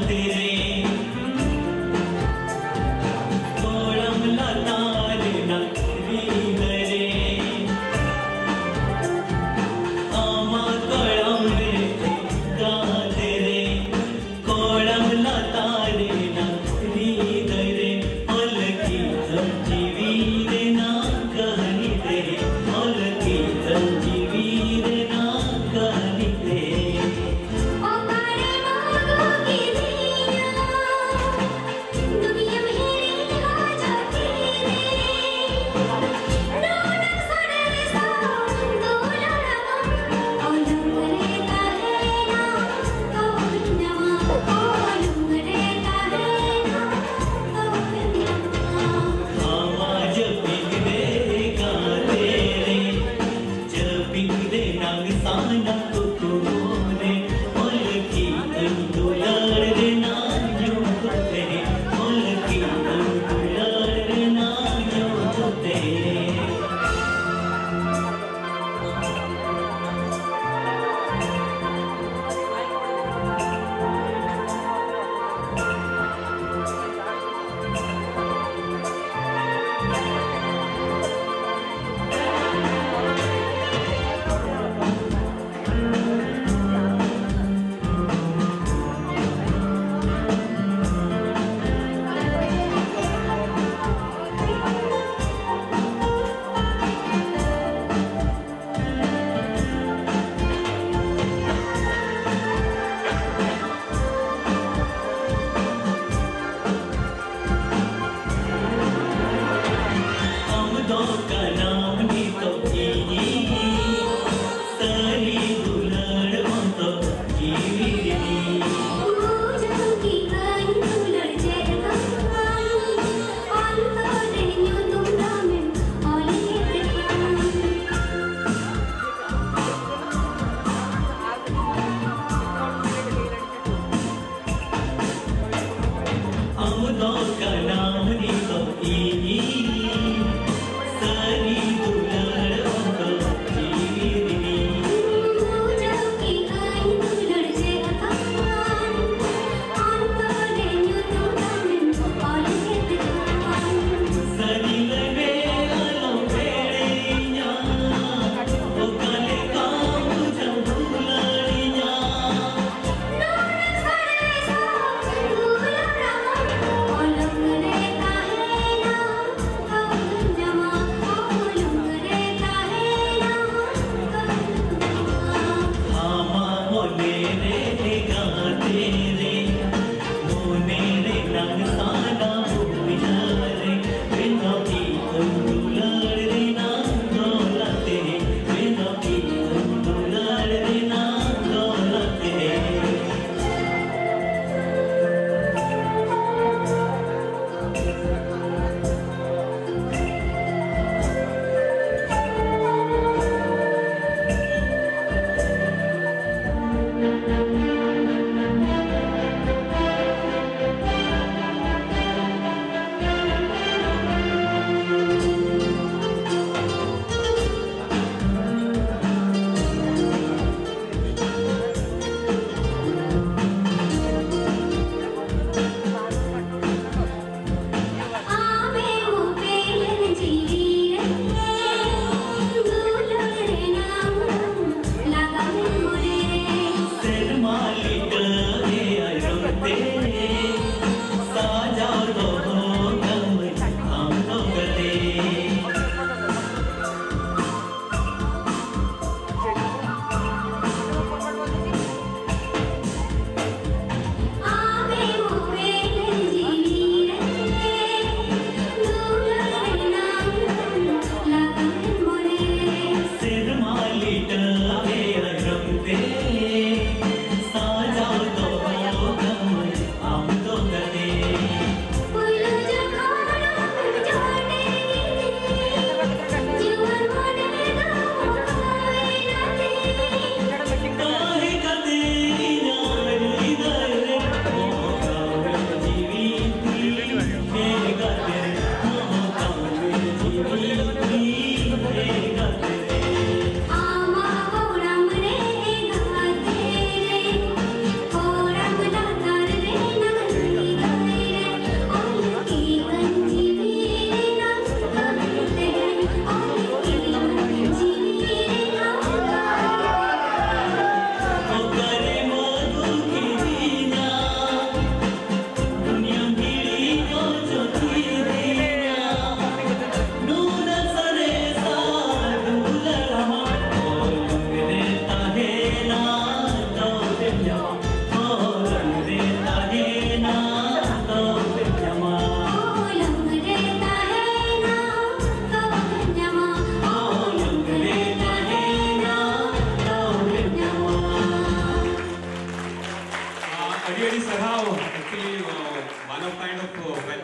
तेरे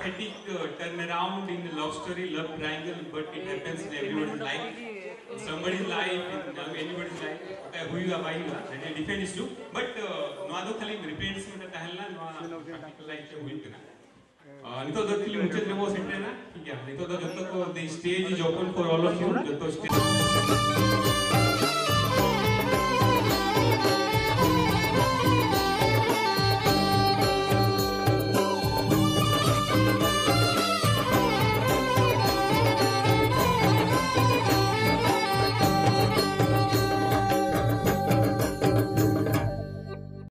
pathetic turnaround in the love story, love triangle, but it happens in everyone's life. Somebody's life, in anybody's life. Who you are, why you are, and it depends too. But no other khali repents में तो tahla no practical life से हुई ना. नहीं तो दो खली मुझे demo center ना, ठीक है. नहीं तो दो जब तक the stage is open for all of you, जब तो stage